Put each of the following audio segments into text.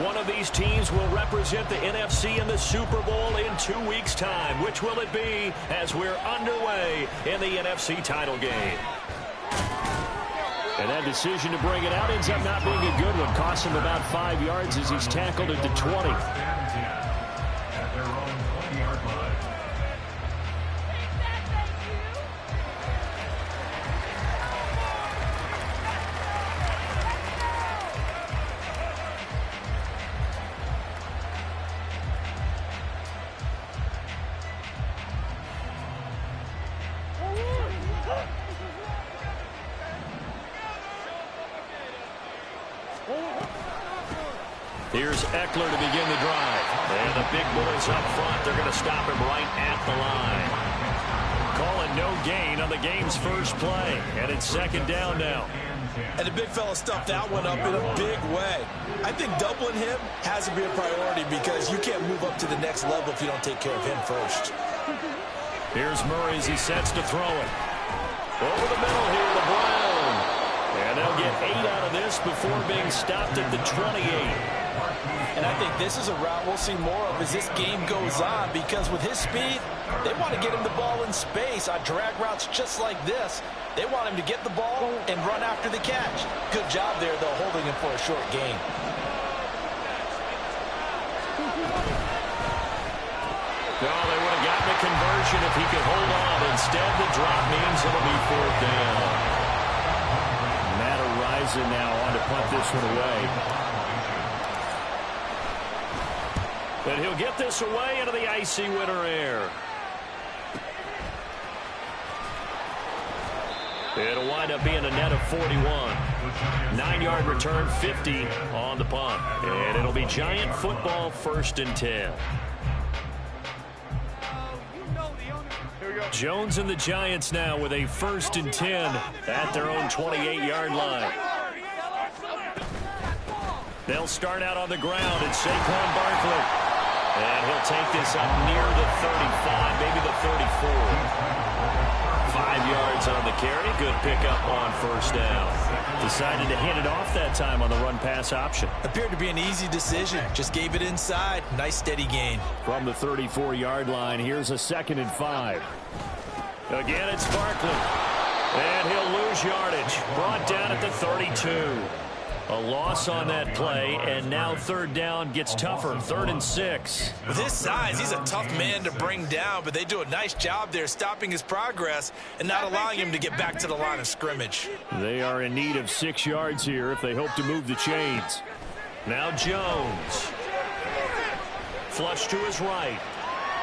One of these teams will represent the NFC in the Super Bowl in 2 weeks' time. Which will it be as we're underway in the NFC title game? And that decision to bring it out ends up not being a good one. Costs him about 5 yards as he's tackled at the 20. Here's Eckler to begin the drive. And the big boys up front, they're going to stop him right at the line. Calling no gain on the game's first play. And it's second down now. And the big fella stuffed that one up in a big way. I think doubling him has to be a priority because you can't move up to the next level if you don't take care of him first. Here's Murray as he sets to throw it. Over the middle here to Brown. And they'll get 8 out of this before being stopped at the 28. And I think this is a route we'll see more of as this game goes on because with his speed, they want to get him the ball in space on drag routes just like this. They want him to get the ball and run after the catch. Good job there, though, holding him for a short gain. Well, they would have gotten a conversion if he could hold on. Instead, the drop means it'll be 4th down. Matt Araiza now on to punt this one away. But he'll get this away into the icy winter air. It'll wind up being a net of 41. 9-yard return, 50 on the punt. And it'll be Giant football, 1st and 10. Jones and the Giants now with a 1st and 10 at their own 28-yard line. They'll start out on the ground. It's Saquon Barkley. And he'll take this up near the 35, maybe the 34. 5 yards on the carry. Good pickup on 1st down. Decided to hand it off that time on the run-pass option. Appeared to be an easy decision. Just gave it inside. Nice steady gain. From the 34-yard line, here's a 2nd and 5. Again, it's Barkley. And he'll lose yardage. Brought down at the 32. A loss on that play, and now 3rd down gets tougher. 3rd and 6. With his size, he's a tough man to bring down, but they do a nice job there stopping his progress and not allowing him to get back to the line of scrimmage. They are in need of 6 yards here if they hope to move the chains. Now Jones. Flush to his right.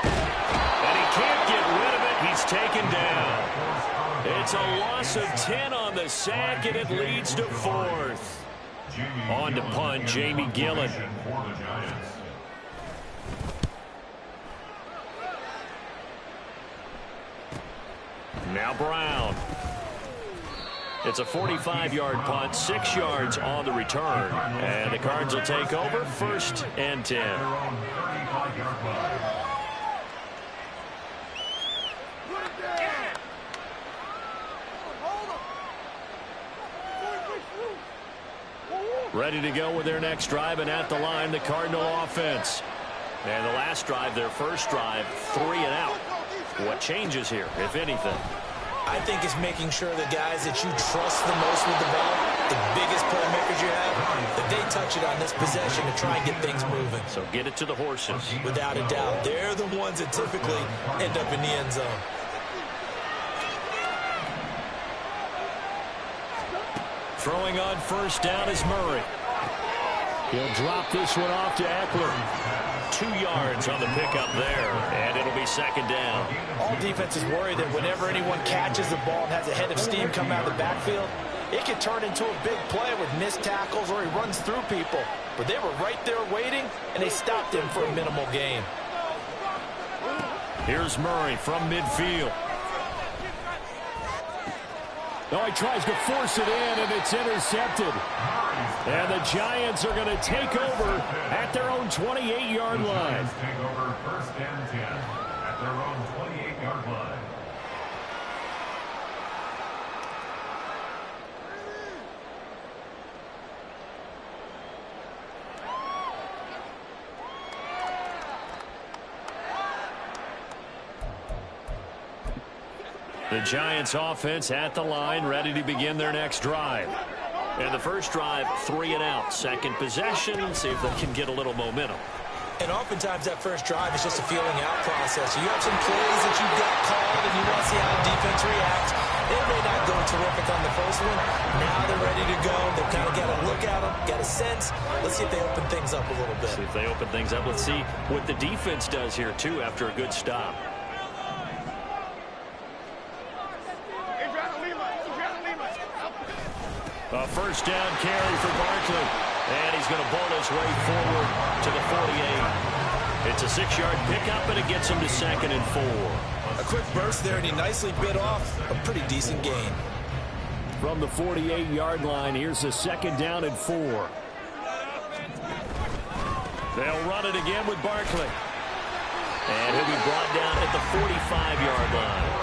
And he can't get rid of it. He's taken down. It's a loss of 10 on the sack, and it leads to 4th. On to punt, Jamie Gillen. Now Brown. It's a 45-yard punt, 6 yards on the return. And the Cards will take over, 1st and 10. Ready to go with their next drive, and at the line, the Cardinal offense. And the last drive, their first drive, 3 and out. What changes here, if anything? I think it's making sure the guys that you trust the most with the ball, the biggest playmakers you have, that they touch it on this possession to try and get things moving. So get it to the horses. Without a doubt. They're the ones that typically end up in the end zone. Throwing on 1st down is Murray. He'll drop this one off to Eckler. 2 yards on the pickup there, and it'll be 2nd down. All defenses worry that whenever anyone catches the ball and has a head of steam come out of the backfield, it can turn into a big play with missed tackles or he runs through people. But they were right there waiting, and they stopped him for a minimal gain. Here's Murray from midfield. No, he tries to force it in, and it's intercepted. And the Giants are going to take over at their own 28-yard line. Take over 1st and 10 at their own 28-yard line. The Giants offense at the line, ready to begin their next drive. And the first drive, 3 and out. Second possession, see if they can get a little momentum. And oftentimes that first drive is just a feeling out process. You have some plays that you've got called and you want to see how the defense reacts. It may not go terrific on the first one. Now they're ready to go. They've kind of got a look at them, got a sense. Let's see if they open things up a little bit. See if they open things up. Let's see what the defense does here, too, after a good stop. A first down carry for Barkley. And he's going to bowl his way forward to the 48. It's a 6-yard pickup, and it gets him to 2nd and 4. A quick burst there, and he nicely bit off a pretty decent gain. From the 48-yard line, here's a 2nd down and 4. They'll run it again with Barkley. And he'll be brought down at the 45-yard line.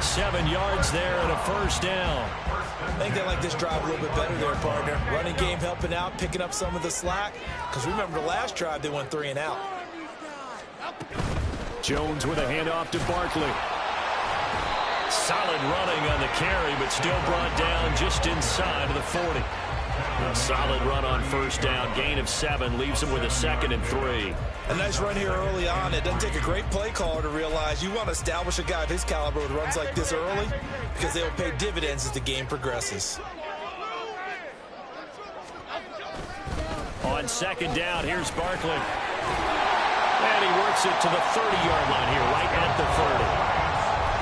7 yards there and a first down. I think they like this drive a little bit better there, partner. Running game helping out, picking up some of the slack. Because remember the last drive, they went 3 and out. Jones with a handoff to Barkley. Solid running on the carry, but still brought down just inside of the 40. A solid run on first down. Gain of 7 leaves him with a 2nd and 3. A nice run here early on. It doesn't take a great play caller to realize you want to establish a guy of his caliber with runs like this early because they'll pay dividends as the game progresses. On 2nd down, here's Barkley. And he works it to the 30-yard line here, right at the 30.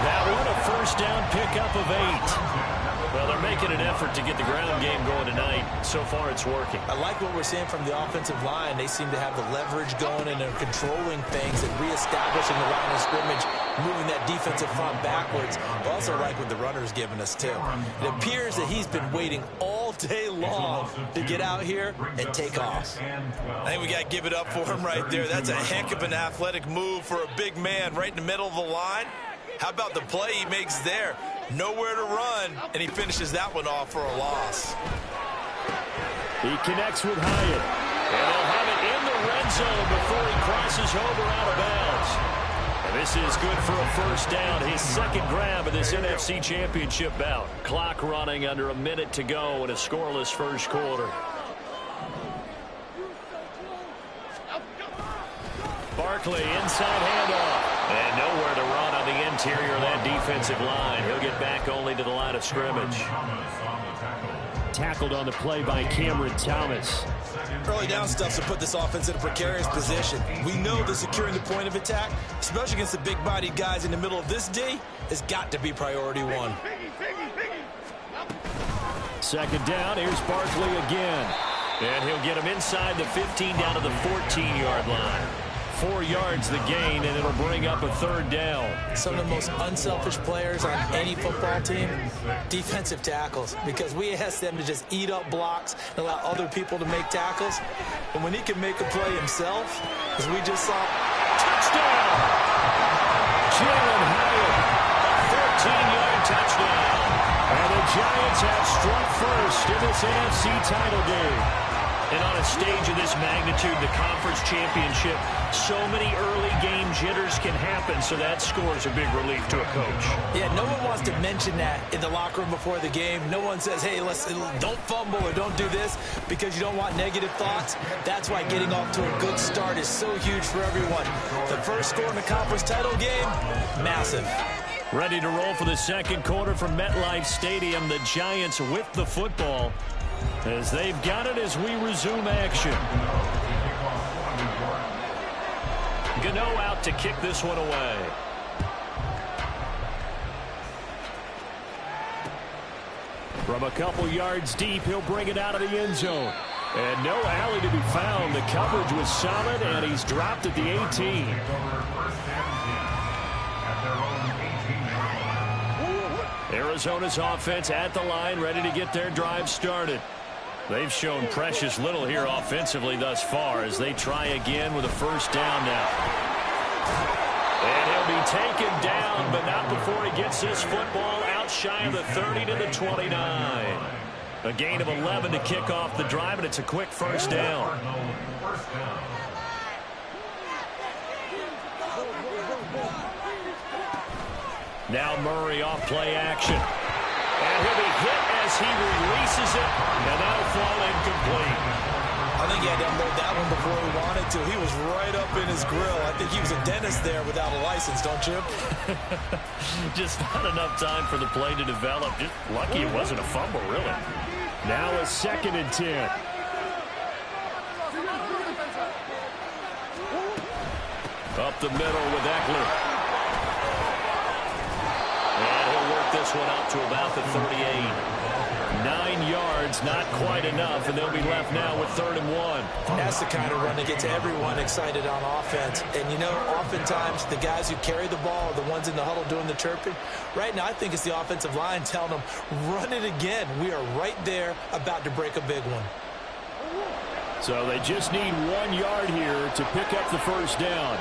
That one a first down pickup of 8. Well, they're making an effort to get the ground game going tonight. So far, it's working. I like what we're seeing from the offensive line. They seem to have the leverage going, and they're controlling things and reestablishing the line of scrimmage, moving that defensive front backwards. I also like what the runner's giving us, too. It appears that he's been waiting all day long to get out here and take off. I think we got to give it up for him right there. That's a heck of an athletic move for a big man right in the middle of the line. How about the play he makes there? Nowhere to run, and he finishes that one off for a loss. He connects with Hyatt, and they'll have it in the red zone before he crosses over out of bounds. And this is good for a first down, his 2nd grab of this NFC Championship bout. Clock running under a minute to go in a scoreless first quarter. Barkley inside handoff. And nowhere to run on the interior of that defensive line. He'll get back only to the line of scrimmage. Tackled on the play by Cameron Thomas. Early down stuff to put this offense in a precarious position. We know that securing the point of attack, especially against the big-bodied guys in the middle of this D, has got to be priority 1. 2nd down, here's Barkley again. And he'll get him inside the 15 down to the 14-yard line. 4 yards the gain, and it'll bring up a 3rd down. Some of the most unselfish players on any football team, defensive tackles, because we ask them to just eat up blocks and allow other people to make tackles. And when he can make a play himself, as we just saw, touchdown! Jalen Hyatt, 14-yard touchdown. And the Giants have struck first in this NFC title game. And on a stage of this magnitude, the conference championship, so many early game jitters can happen, so that scores a big relief to a coach. Yeah, no one wants to mention that in the locker room before the game. No one says, hey, don't fumble or don't do this because you don't want negative thoughts. That's why getting off to a good start is so huge for everyone. The first score in the conference title game, massive. Ready to roll for the 2nd quarter from MetLife Stadium. The Giants with the football, as they've got it as we resume action. Gano out to kick this one away. From a couple yards deep, he'll bring it out of the end zone. And no alley to be found. The coverage was solid, and he's dropped at the 18. Arizona's offense at the line, ready to get their drive started. They've shown precious little here offensively thus far as they try again with a first down now. And he'll be taken down, but not before he gets this football out shy of the 30 to the 29. A gain of 11 to kick off the drive, and it's a quick first down. Now Murray off play action. And he'll be hit as he releases it, and that'll fall incomplete. I think he had to unload that one before he wanted to. He was right up in his grill. I think he was a dentist there without a license, don't you? Just not enough time for the play to develop. Just lucky it wasn't a fumble, really. Now a 2nd and 10. Up the middle with Eckler. And he'll work this one out to about the 38. 9 yards, not quite enough, and they'll be left now with 3rd and 1. That's the kind of run that gets everyone excited on offense. And, you know, oftentimes the guys who carry the ball are the ones in the huddle doing the chirping. Right now, I think it's the offensive line telling them, run it again. We are right there about to break a big one. So they just need 1 yard here to pick up the first down.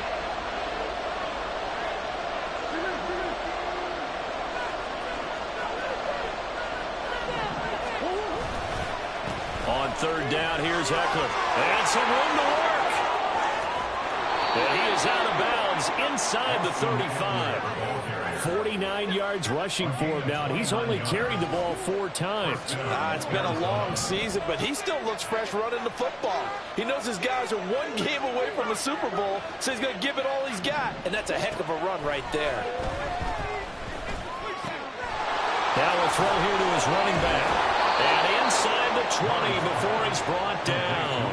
On 3rd down, here's Eckler. And some room to work. And he is out of bounds inside the 35. 49 yards rushing for him now, and he's only carried the ball 4 times. It's been a long season, but he still looks fresh running the football. He knows his guys are 1 game away from a Super Bowl, so he's going to give it all he's got. And that's a heck of a run right there. Now a throw here to his running back. And inside the 20 before he's brought down.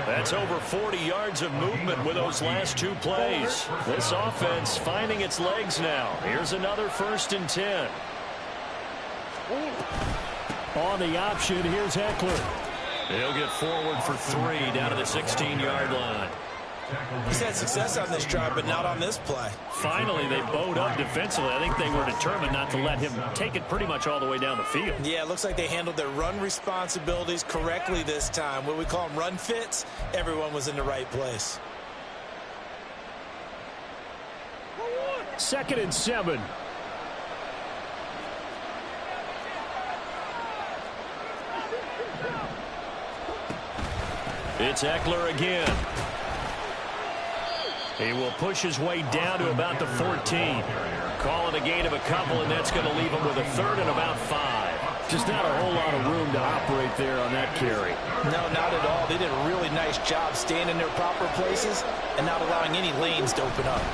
That's over 40 yards of movement with those last 2 plays. This offense finding its legs now. Here's another 1st and 10. On the option, here's Eckler. He'll get forward for 3 down to the 16-yard line. He's had success on this drive, but not on this play. Finally, they bowed up defensively. I think they were determined not to let him take it pretty much all the way down the field. Yeah, it looks like they handled their run responsibilities correctly this time. What we call them run fits, everyone was in the right place. 2nd and 7. It's Eckler again. He will push his way down to about the 14. Call it a gain of a couple, and that's going to leave him with a 3rd and about 5. Just not a whole lot of room to operate there on that carry. No, not at all. They did a really nice job staying in their proper places and not allowing any lanes to open up.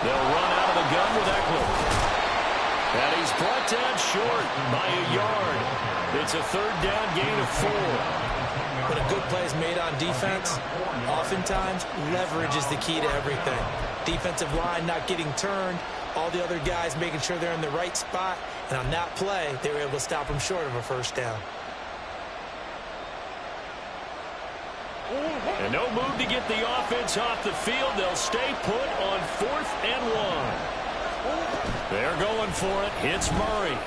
They'll run out of the gun with Eckler. And he's brought down short by a yard. It's a 3rd down gain of 4. When a good play is made on defense, oftentimes leverage is the key to everything. Defensive line not getting turned, all the other guys making sure they're in the right spot, and on that play, they were able to stop them short of a 1st down. And no move to get the offense off the field. They'll stay put on 4th and 1. They're going for it. Hits Murray.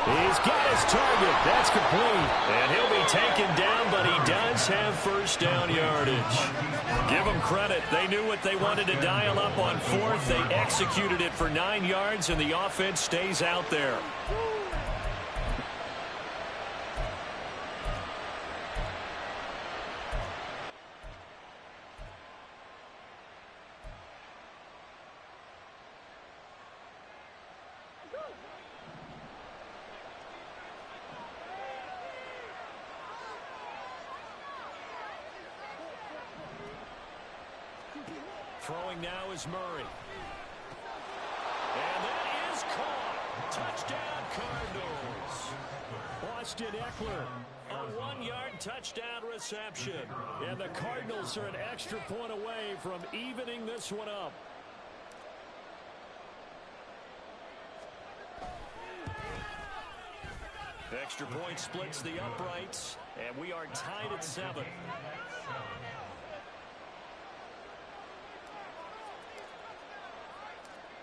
He's got his target. That's complete. And he'll be taken down, but he does have 1st down yardage. Give them credit. They knew what they wanted to dial up on 4th. They executed it for 9 yards, and the offense stays out there. Throwing now is Murray. And that is caught. Touchdown, Cardinals. Austin Eckler, a 1-yard touchdown reception. And the Cardinals are an extra point away from evening this one up. Extra point splits the uprights, and we are tied at 7.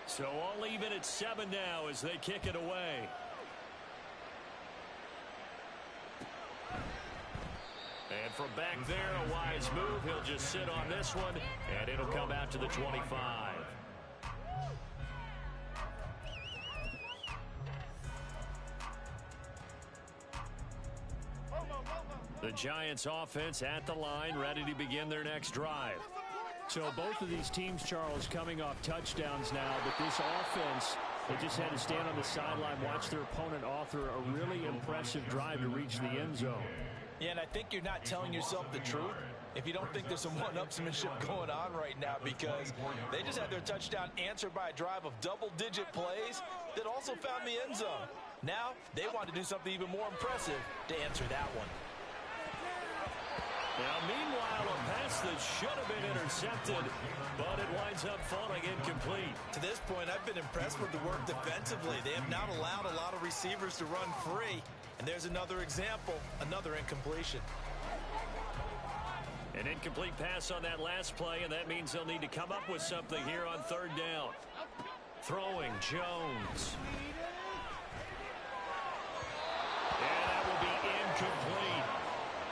So all even at 7 now as they kick it away. And from back there, a wise move. He'll just sit on this one, and it'll come out to the 25. The Giants offense at the line, ready to begin their next drive. So both of these teams, Charles, coming off touchdowns now, but this offense They just had to stand on the sideline, watch their opponent author a really impressive drive to reach the end zone. Yeah, and I think you're not telling yourself the truth if you don't think there's some one-upsmanship going on right now, because they just had their touchdown answered by a drive of double-digit plays that also found the end zone. Now they want to do something even more impressive to answer that one. Now, meanwhile, a pass that should have been intercepted, but it winds up falling incomplete. To this point, I've been impressed with the work defensively. They have not allowed a lot of receivers to run free. And there's another example, another incompletion. An incomplete pass on that last play, and that means they'll need to come up with something here on third down. Throwing, Jones. And that will be incomplete.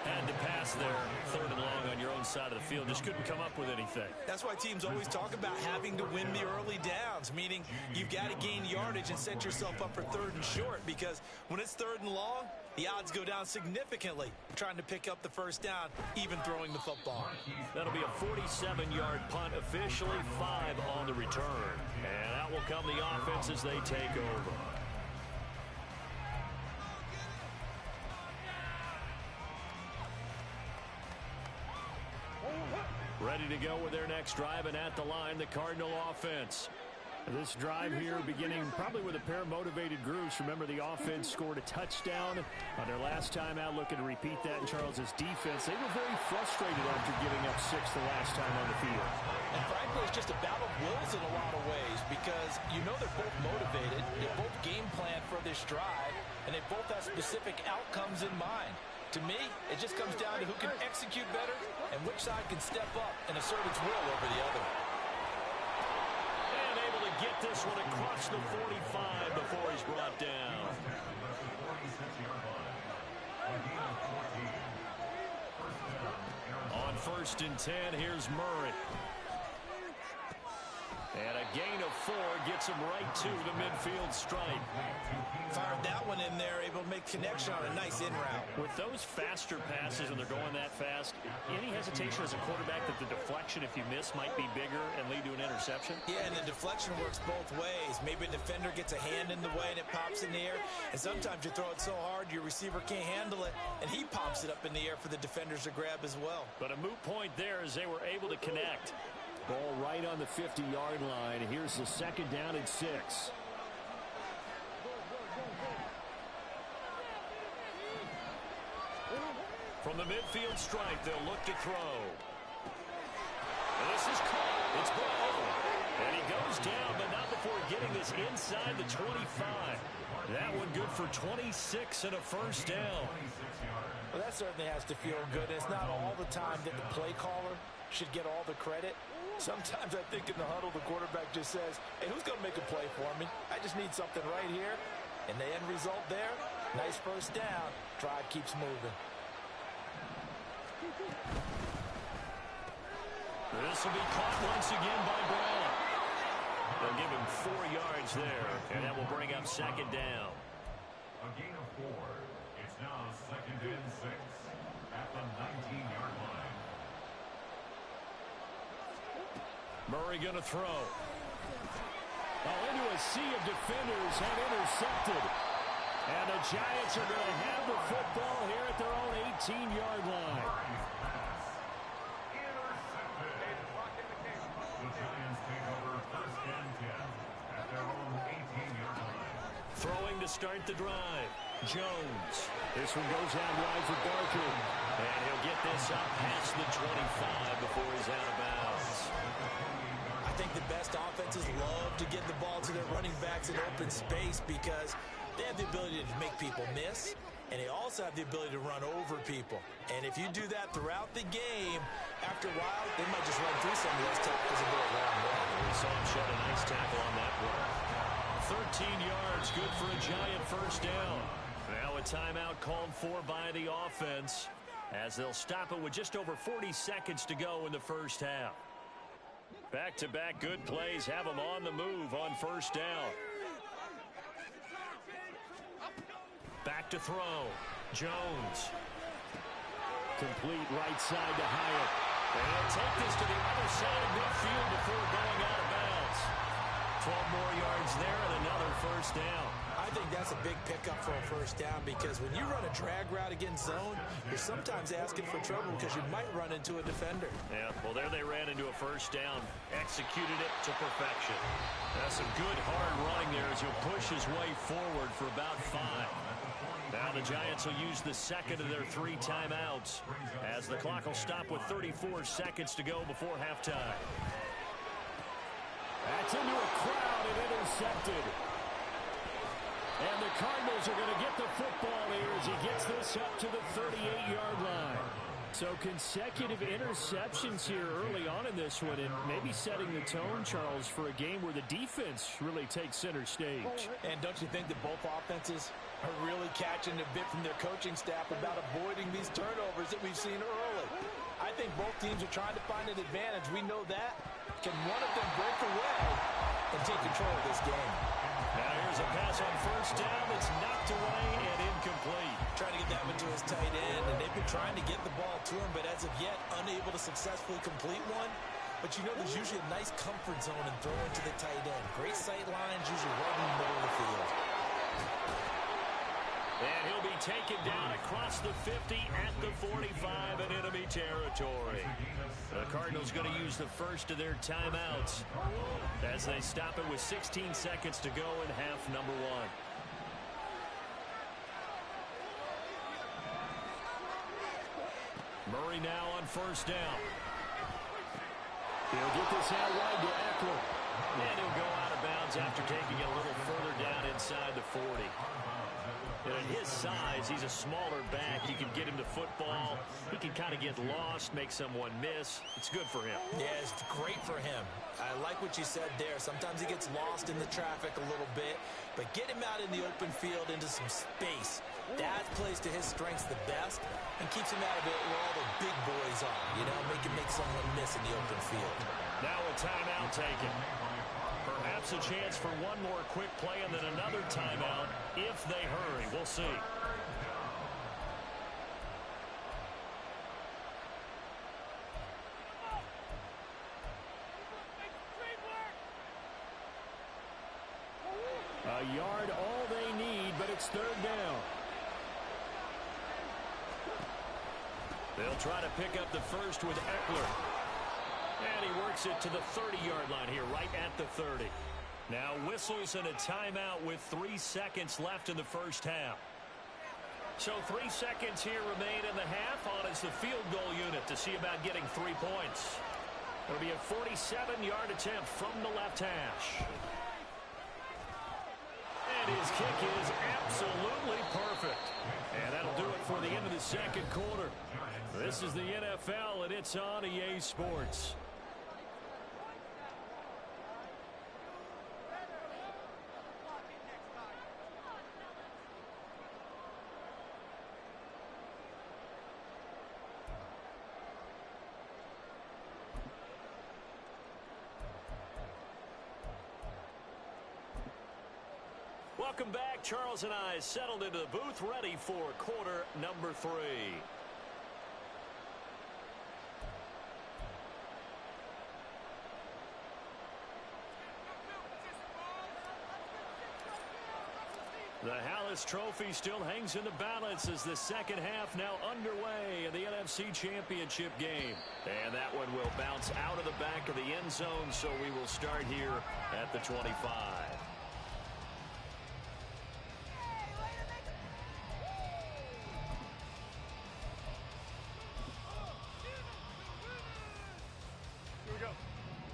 Had to pass there, third and long on your own side of the field. Just couldn't come up with anything. That's why teams always talk about having to win the early downs, meaning you've got to gain yardage and set yourself up for third and short, because when it's third and long, the odds go down significantly trying to pick up the first down, even throwing the football. That'll be a 47-yard punt, officially 5 on the return. And out will come the offense as they take over. Ready to go with their next drive, and at the line, the Cardinal offense. This drive here beginning probably with a pair of motivated groups. Remember, the offense scored a touchdown on their last time out, looking to repeat that in Charles's defense. They were very frustrated after giving up 6 the last time on the field. And frankly, it's just a battle of wills in a lot of ways, because you know they're both motivated, they both game plan for this drive, and they both have specific outcomes in mind. To me, it just comes down to who can execute better and which side can step up and assert its will over the other. And able to get this one across the 45 before he's brought down. On 1st and 10, here's Murray. And a gain of 4 gets him right to the midfield stripe. Fired that one in there, able to make connection on a nice in route. With those faster passes, and they're going that fast, any hesitation as a quarterback that the deflection, if you miss, might be bigger and lead to an interception? Yeah, and the deflection works both ways. Maybe a defender gets a hand in the way and it pops in the air. And sometimes you throw it so hard your receiver can't handle it, and he pops it up in the air for the defenders to grab as well. But a moot point there as they were able to connect. Ball right on the 50-yard line. Here's the 2nd down and 6. From the midfield stripe, they'll look to throw. And this is caught. It's ball. And he goes down, but not before getting this inside the 25. That one good for 26 and a first down. Well, that certainly has to feel good. It's not all the time that the play caller should get all the credit. Sometimes I think in the huddle, the quarterback just says, hey, who's going to make a play for me? I just need something right here. And the end result there, nice first down. Drive keeps moving. This will be caught once again by Brown. They'll give him 4 yards there, and that will bring up 2nd down. A gain of 4. It's now 2nd and 6 at the 19-yard line. Murray going to throw. Into a sea of defenders have intercepted. And the Giants are going to have the football here at their own 18-yard line. The Giants take over 1st and 10 at their own 18-yard line. Throwing to start the drive. Jones. This one goes out wide for Barker. And he'll get this up past the 25 before he's out of bounds. I think the best offenses love to get the ball to their running backs in open space because they have the ability to make people miss, and they also have the ability to run over people. And if you do that throughout the game, after a while, they might just run through some of those tackles and go a long way. We saw him shed a nice tackle on that play. 13 yards, good for a Giant first down. Now a timeout called for by the offense as they'll stop it with just over 40 seconds to go in the first half. Back-to-back good plays have them on the move on first down. Back to throw. Jones. Complete right side to Hyatt. And he'll take this to the other side of midfield before going out of bounds. 12 more yards there and another first down. I think that's a big pickup for a first down because when you run a drag route against zone, you're sometimes asking for trouble because you might run into a defender. Yeah, well, there they ran into a first down. Executed it to perfection. That's some good hard running there as he'll push his way forward for about 5. Now the Giants will use the second of their 3 timeouts as the clock will stop with 34 seconds to go before halftime. That's into a crowd and intercepted. And the Cardinals are going to get the football here as he gets this up to the 38-yard line. So consecutive interceptions here early on in this one, and maybe setting the tone, Charles, for a game where the defense really takes center stage. And don't you think that both offenses are really catching a bit from their coaching staff about avoiding these turnovers that we've seen early? I think both teams are trying to find an advantage. We know that. Can one of them break away and take control of this game? Now here's a pass on first down that's knocked away and incomplete. Trying to get that one to his tight end, and they've been trying to get the ball to him, but as of yet, unable to successfully complete one. But you know there's usually a nice comfort zone in throwing to the tight end. Great sight lines, usually right in the middle of the field. And he'll be taken down across the 50 at the 45 in enemy territory. The Cardinals going to use the first of their timeouts as they stop it with 16 seconds to go in half number 1. Murray now on first down. He'll get this out wide to Eckler. And he'll go out of bounds after taking it a little further down inside the 40. And at his size, he's a smaller back. You can get him to football. He can kind of get lost, make someone miss. It's good for him. Yeah, it's great for him. I like what you said there. Sometimes he gets lost in the traffic a little bit, but get him out in the open field into some space. That plays to his strengths the best and keeps him out of it where all the big boys are. You know, make someone miss in the open field. Now a timeout taken. Perhaps a chance for one more quick play and then another timeout if they hurry. We'll see. A yard all they need, but it's third down. They'll try to pick up the first with Eckler. And he works it to the 30-yard line here, right at the 30. Now whistles and a timeout with 3 seconds left in the first half. So 3 seconds here remain in the half. On is the field goal unit to see about getting 3 points. It'll be a 47-yard attempt from the left hash. And his kick is absolutely perfect. And that'll do it for the end of the second quarter. This is the NFL, and it's on EA Sports. Welcome back. Charles and I settled into the booth, ready for quarter number 3. The Hallis Trophy still hangs in the balance as the second half now underway in the NFC Championship game. And that one will bounce out of the back of the end zone, so we will start here at the 25.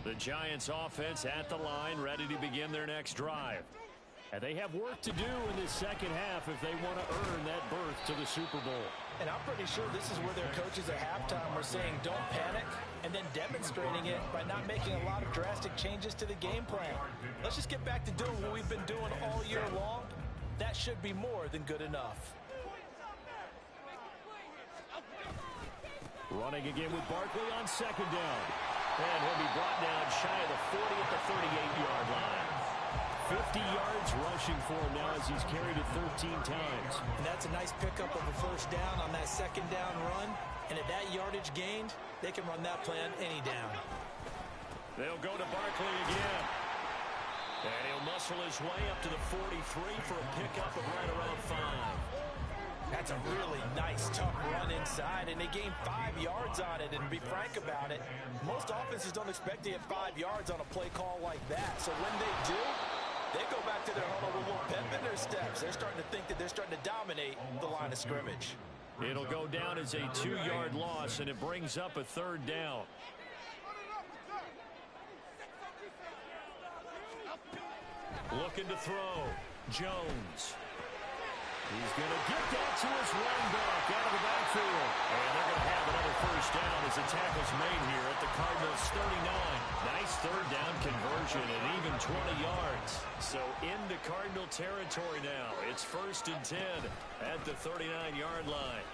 The Giants offense at the line, ready to begin their next drive. And they have work to do in this second half if they want to earn that berth to the Super Bowl. And I'm pretty sure this is where their coaches at halftime were saying don't panic, and then demonstrating it by not making a lot of drastic changes to the game plan. Let's just get back to doing what we've been doing all year long. That should be more than good enough. Running again with Barkley on second down. And he'll be brought down shy of the 40 at the 38-yard line. 50 yards rushing for him now as he's carried it 13 times. And that's a nice pickup of a first down on that second down run. And at that yardage gained, they can run that play on any down. They'll go to Barkley again. And he'll muscle his way up to the 43 for a pickup of right around 5. That's a really nice, tough run inside, and they gained 5 yards on it. And to be frank about it, most offenses don't expect to get 5 yards on a play call like that. So when they do, they go back to their huddle with a little pep in their steps. They're starting to think that they're starting to dominate the line of scrimmage. It'll go down as a 2-yard loss, and it brings up a 3rd down. Looking to throw. Jones. He's going to get that to his running back out of the backfield. And they're going to have another 1st down as the tackle's made here at the Cardinals' 39. Nice 3rd down conversion and even 20 yards. So into Cardinal territory now. It's 1st and 10 at the 39-yard line.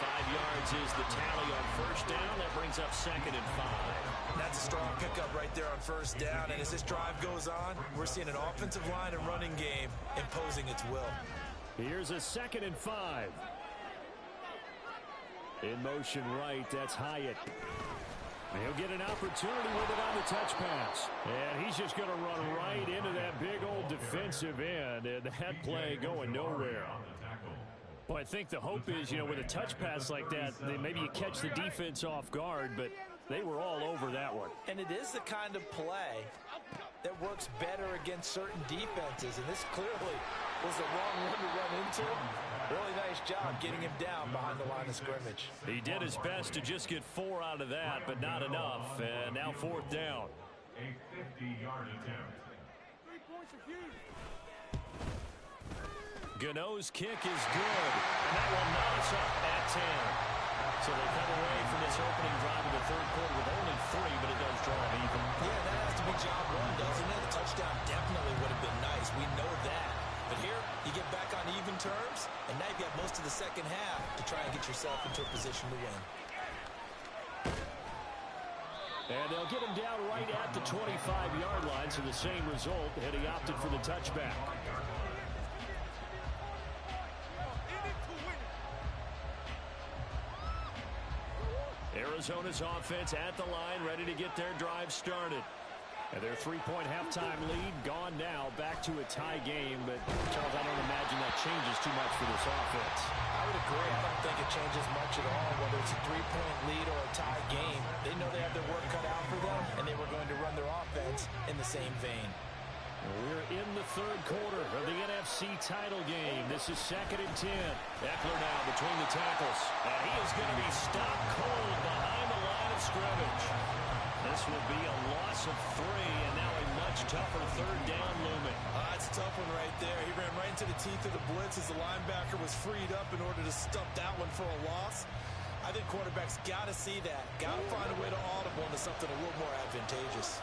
5 yards is the tally on 1st down. That brings up 2nd and 5. That's a strong pickup right there on 1st down. And as this drive goes on, we're seeing an offensive line and running game imposing its will. Here's a 2nd and 5. In motion right, that's Hyatt. He'll get an opportunity with it on the touch pass. And he's just going to run right into that big old defensive end. And that play going nowhere. Well, I think the hope is, with a touch pass like that, maybe you catch the defense off guard, but they were all over that one. And it is the kind of play that works better against certain defenses, and this clearly was the wrong one to run into. Really nice job getting him down behind the line of scrimmage. He did his best to just get 4 out of that, but not enough. And now 4th down. A 50-yard attempt. 3 points of huge. Gano's kick is good, and that will knot us up at 10. So they come away from this opening drive of the 3rd quarter with only 3, but it does draw an even. Yeah, that has to be job 1, doesn't it? The touchdown definitely would have been nice. We know that. But here, you get back on even terms, and now you've got most of the second half to try and get yourself into a position to win. And they'll get him down right at the 25-yard line, so the same result, and he opted for the touchback. Arizona's offense at the line, ready to get their drive started. And their 3-point halftime lead gone now, back to a tie game. But, Charles, I don't imagine that changes too much for this offense. I would agree. I don't think it changes much at all, whether it's a 3-point lead or a tie game. They know they have their work cut out for them, and they were going to run their offense in the same vein. We're in the 3rd quarter of the NFC title game. This is 2nd and 10. Eckler now between the tackles. And he is going to be stopped cold behind the line of scrimmage. This will be a loss of 3, and now a much tougher 3rd down looming. That's a tough one right there. He ran right into the teeth of the blitz as the linebacker was freed up in order to stuff that one for a loss. I think quarterbacks got to see that. Got to find a way to audible into something a little more advantageous.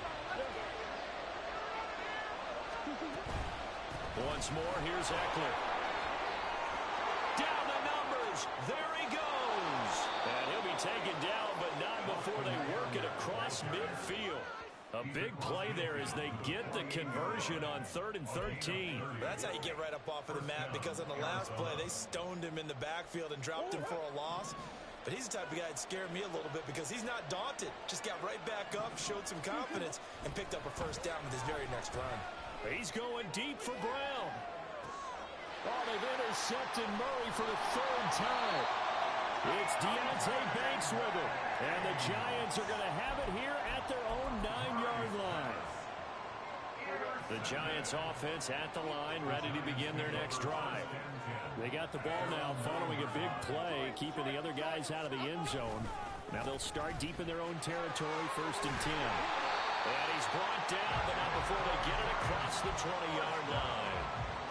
Once more, here's Eckler. Down the numbers. There he goes. And he'll be taken down, but not before they work it across midfield. A big play there as they get the conversion on 3rd and 13. That's how you get right up off of the mat, because on the last play, they stoned him in the backfield and dropped him for a loss. But he's the type of guy that scared me a little bit because he's not daunted. Just got right back up, showed some confidence, and picked up a 1st down with his very next run. He's going deep for Brown. Oh, they've intercepted Murray for the 3rd time. It's Deontay Banks with it. And the Giants are going to have it here at their own 9-yard line. The Giants offense at the line, ready to begin their next drive. They got the ball now following a big play, keeping the other guys out of the end zone. Now they'll start deep in their own territory, 1st and 10. And he's brought down, but not before they get it across the 20-yard line.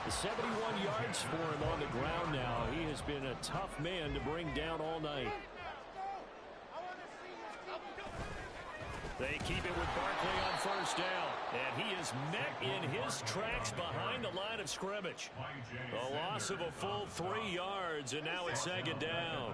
71 yards for him on the ground now. He has been a tough man to bring down all night. They keep it with Barkley on 1st down. And he is met in his tracks behind the line of scrimmage. A loss of a full 3 yards, and now it's 2nd down.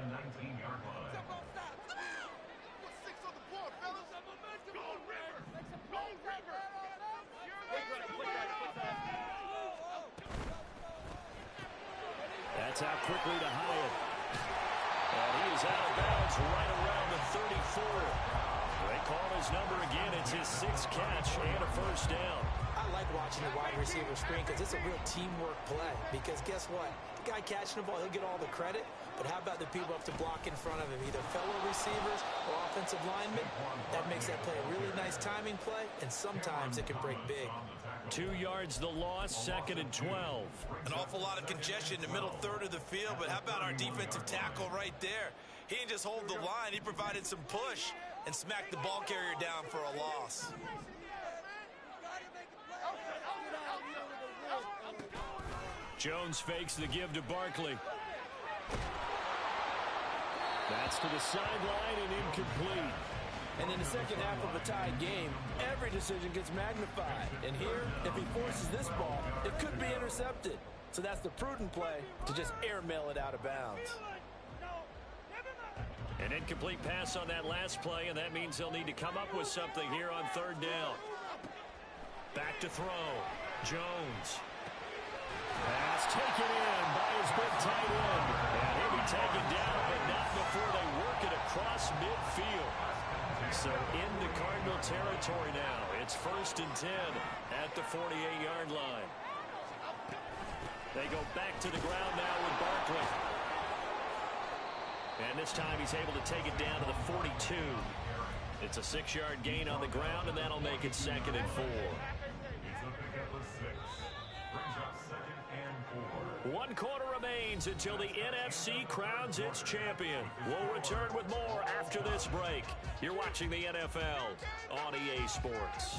That's out quickly to Hyatt. And he is out of bounds right around the 34. They call his number again. It's his 6th catch and a first down. I like watching the wide receiver screen because it's a real teamwork play. Because guess what? The guy catching the ball, he'll get all the credit. But how about the people up to block in front of him, either fellow receivers or offensive linemen? That makes that play a really nice timing play, and sometimes it can break big. 2 yards the loss, 2nd and 12. An awful lot of congestion in the middle third of the field, but how about our defensive tackle right there? He didn't just hold the line, he provided some push and smacked the ball carrier down for a loss. Jones fakes the give to Barkley. That's to the sideline and incomplete. And in the second half of a tied game, every decision gets magnified. And here, if he forces this ball, it could be intercepted. So that's the prudent play to just airmail it out of bounds. An incomplete pass on that last play, and that means they'll need to come up with something here on 3rd down. Back to throw. Jones. Pass taken in by his big tight end. And he'll be taken down, but not before they work it across midfield. So into Cardinal territory now. It's 1st and 10 at the 48-yard line. They go back to the ground now with Barkley. And this time he's able to take it down to the 42. It's a 6-yard gain on the ground, and that'll make it 2nd and 4. One quarter remains until the NFC crowns its champion. We'll return with more after this break. You're watching the NFL on EA Sports.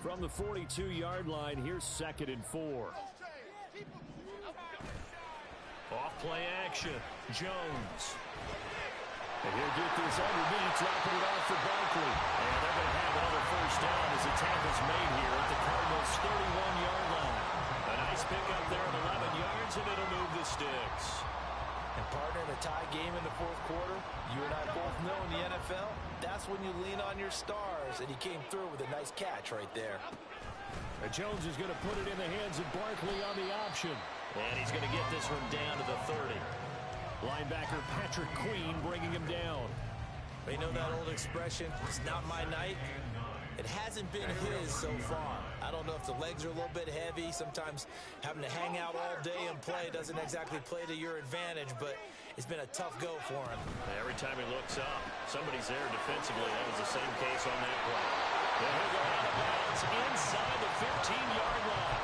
From the 42-yard line, here's 2nd and 4. Off play action. Jones. And he'll get this underneath, dropping it off for Barkley. And they're going to have another first down as the tackle's made here at the Cardinals' 31-yard line. A nice pickup there of 11 yards, and it'll move the sticks. And partner, in a tie game in the 4th quarter, you and I both know in the NFL, that's when you lean on your stars, and he came through with a nice catch right there. And Jones is going to put it in the hands of Barkley on the option. And he's going to get this one down to the 30. Linebacker Patrick Queen bringing him down. You know that old expression, it's not my night? It hasn't been his so far. I don't know if the legs are a little bit heavy. Sometimes having to hang out all day and play doesn't exactly play to your advantage, but it's been a tough go for him. Every time he looks up, somebody's there defensively. That was the same case on that play. And he'll go out of bounds inside the 15-yard line.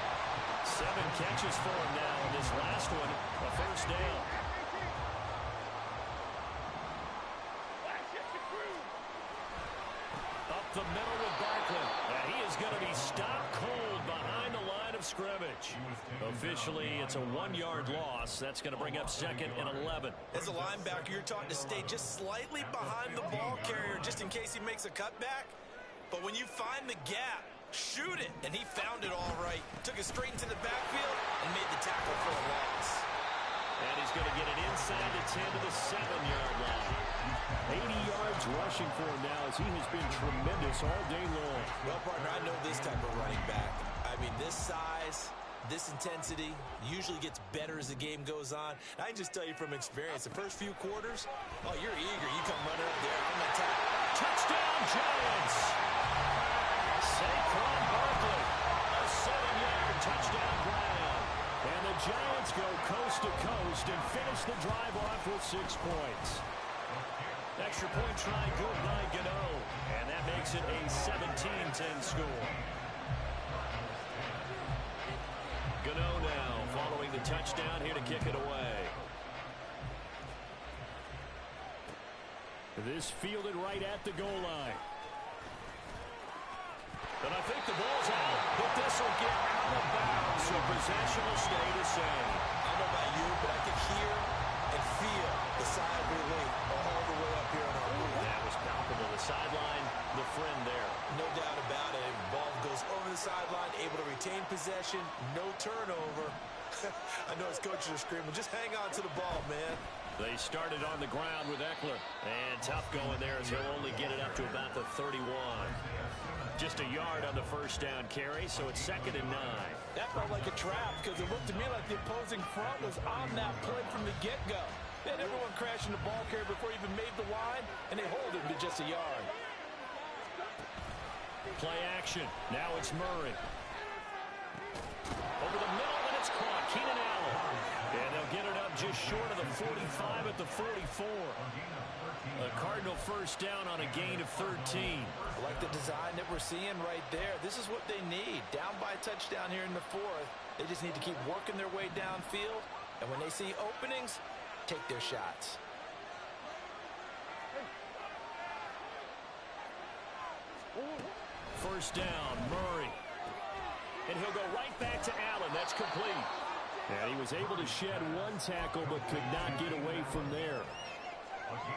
7 catches for him now, and this last one, a first down. Up the middle with Barkley. And he is going to be stopped cold behind the line of scrimmage. Officially, it's a 1-yard loss. That's going to bring up 2nd and 11. As a linebacker, you're taught to stay just slightly behind the ball carrier just in case he makes a cutback. But when you find the gap, shoot it. And he found it all right. Took it straight into the backfield and made the tackle for a loss. And he's going to get it inside the 10 to the 7-yard line. 80 yards rushing for him now as he has been tremendous all day long. Well, partner, I know this type of running back. I mean, this size, this intensity usually gets better as the game goes on. I can just tell you from experience, the first few quarters, oh, you're eager. You come running up there. I'm going to tackle. Touchdown, Giants! Saquon Barkley, a 7-yard touchdown grab. And the Giants go coast to coast and finish the drive off with 6 points. Extra point try good by Gano. And that makes it a 17-10 score. Gano now following the touchdown here to kick it away. This fielded right at the goal line. And I think the ball's out, but this will get out of bounds, so possession will stay the same. I don't know about you, but I can hear and feel the sigh of relief all the way up here in our booth. That was palpable. The sideline, the friend there. No doubt about it. The ball goes over the sideline, able to retain possession, no turnover. I know his coaches are screaming, just hang on to the ball, man. They started on the ground with Eckler. And tough going there as he'll only get it up to about the 31. Just a yard on the first down carry, so it's 2nd and 9. That felt like a trap because it looked to me like the opposing front was on that play from the get-go. They had everyone crashing the ball carrier before he even made the line, and they hold him to just a yard. Play action. Now it's Murray. Over the middle, and it's caught. Keenan Allen. And they'll get it up just short of the 45 at the 44. A Cardinal first down on a gain of 13. I like the design that we're seeing right there. This is what they need. Down by a touchdown here in the 4th. They just need to keep working their way downfield. And when they see openings, take their shots. First down, Murray. And he'll go right back to Allen. That's complete. And he was able to shed one tackle but could not get away from there.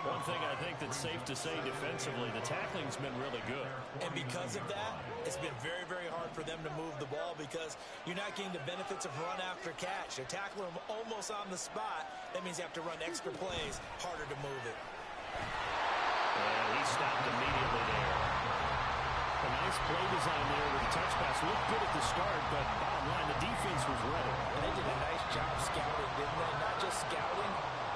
One thing I think that's safe to say defensively, the tackling's been really good. And because of that, it's been very, very hard for them to move the ball because you're not getting the benefits of run after catch. They're tackling them almost on the spot. That means you have to run extra plays, harder to move it. And he stopped immediately there. A nice play design there with the touch pass. Looked good at the start, but bottom line, the defense was ready. And they did a nice job scouting, didn't they? Not just scouting,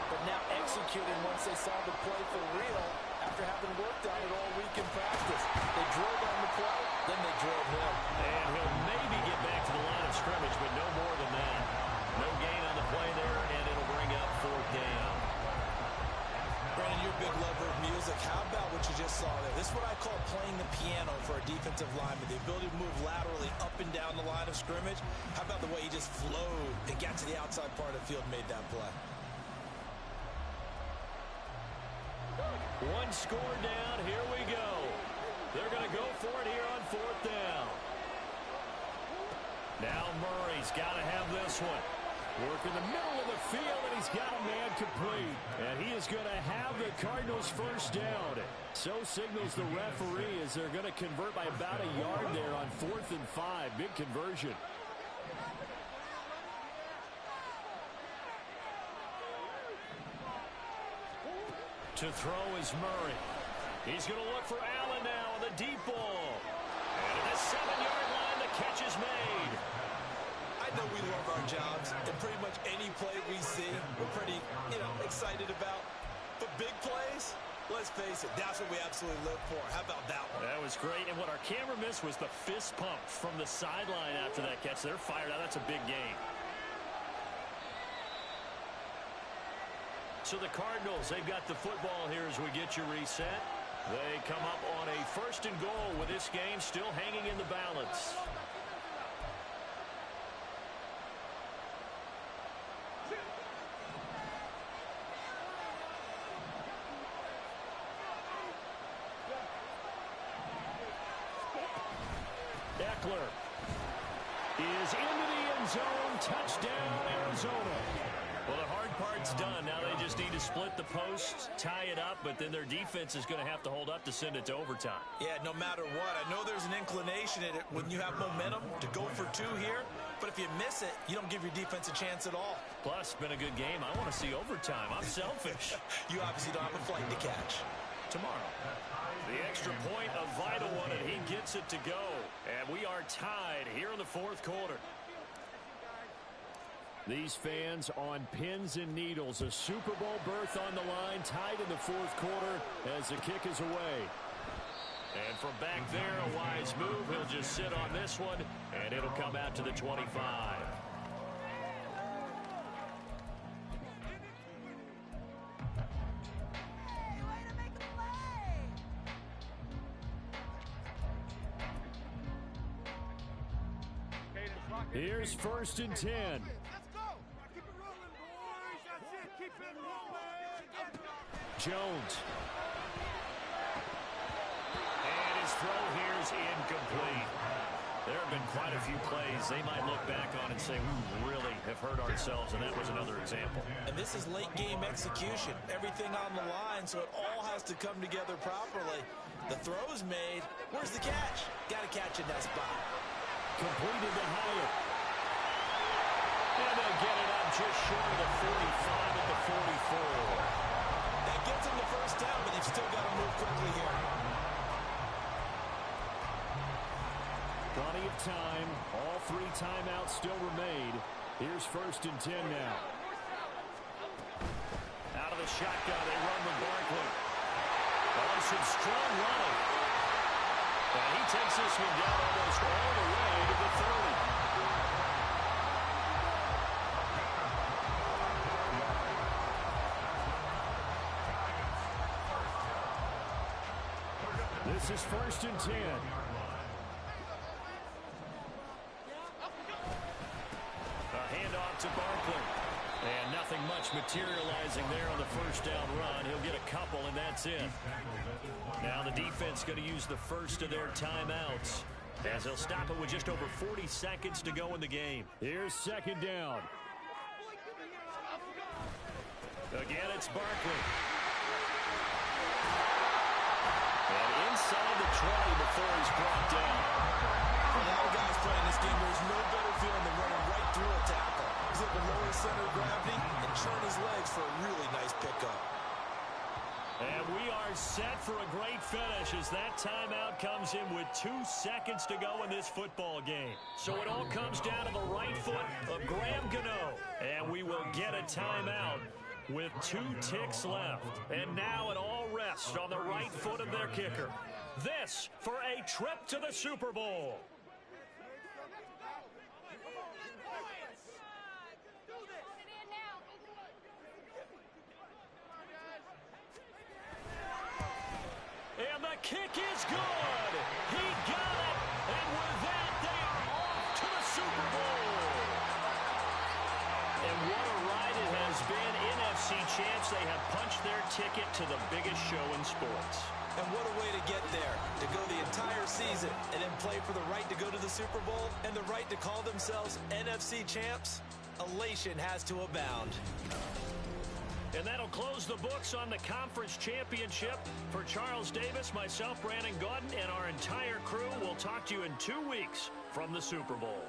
but now executing once they saw the play for real after having worked on it all week in practice. They drilled on the play, then they drilled him. And he'll maybe get back to the line of scrimmage, but no more than that. No gain on the play there, and it'll bring up 4th down. Brandon, you're a big lover of music. How about what you just saw there? This is what I call playing the piano for a defensive lineman. The ability to move laterally up and down the line of scrimmage. How about the way he just flowed and got to the outside part of the field and made that play? One score down. Here we go. They're going to go for it here on 4th down. Now Murray's got to have this one. Work in the middle of the field, and he's got a man complete. And he is going to have the Cardinals first down. So signals the referee as they're going to convert by about a yard there on 4th and 5. Big conversion. To throw is Murray. He's going to look for Allen now on the deep ball. And at the 7-yard line, the catch is made. I know we love our jobs, and pretty much any play we see, we're pretty, excited about. But big plays, let's face it, that's what we absolutely live for. How about that one? That was great, and what our camera missed was the fist pump from the sideline after that catch. They're fired out. That's a big gain. So the Cardinals, they've got the football here as we get you reset. They come up on a 1st and goal with this game still hanging in the balance. Eckler is into the end zone. Touchdown, Arizona. Well, the hard part's done. Now they just need to split the post, tie it up, but then their defense is going to have to hold up to send it to overtime. Yeah, no matter what. I know there's an inclination in it when you have momentum to go for 2 here, but if you miss it, you don't give your defense a chance at all. Plus, it's been a good game. I want to see overtime. I'm selfish. You obviously don't have a flight to catch. Tomorrow. The extra point, a vital one, and he gets it to go. And we are tied here in the 4th quarter. These fans on pins and needles. A Super Bowl berth on the line, tied in the 4th quarter as the kick is away. And from back there, a wise move. He'll just sit on this one, and it'll come out to the 25. Here's 1st and 10. Jones. And his throw here is incomplete. There have been quite a few plays they might look back on and say, we really have hurt ourselves, and that was another example. And this is late game execution. Everything on the line, so it all has to come together properly. The throw's made. Where's the catch? Got to catch in that spot. Completed to Hyatt. And they'll get it up just short of the 45 at the 44. That gets them the first down, but they've still got to move quickly here. Plenty of time. All 3 timeouts still remain. Here's 1st and 10 now. Out of the shotgun, they run with Barkley. Oh, some strong running. And he takes this one down almost all the way to the 30. This is 1st and 10. A handoff to Barkley. And nothing much materializing there on the 1st down run. He'll get a couple, and that's it. Now the defense going to use the first of their timeouts, as they'll stop it with just over 40 seconds to go in the game. Here's 2nd down. Again, it's Barkley. And inside the 20 before he's brought down. For a lot of guys playing this game, there's no better feeling than running right through a tackle. He's able to lower his center of gravity and churn his legs for a really nice pickup. And we are set for a great finish as that timeout comes in with 2 seconds to go in this football game. So it all comes down to the right foot of Graham Gano. And we will get a timeout with 2 ticks left. And now it all rests on the right foot of their kicker. This for a trip to the Super Bowl. And the kick is good. He got it. And with that, they are off to the Super Bowl. And what a ride it has been. NFC champs, they have punched their ticket to the biggest show in sports. And what a way to get there, to go the entire season and then play for the right to go to the Super Bowl and the right to call themselves NFC champs. Elation has to abound. And that'll close the books on the conference championship. For Charles Davis, myself, Brandon Gaudin, and our entire crew, we'll talk to you in 2 weeks from the Super Bowl.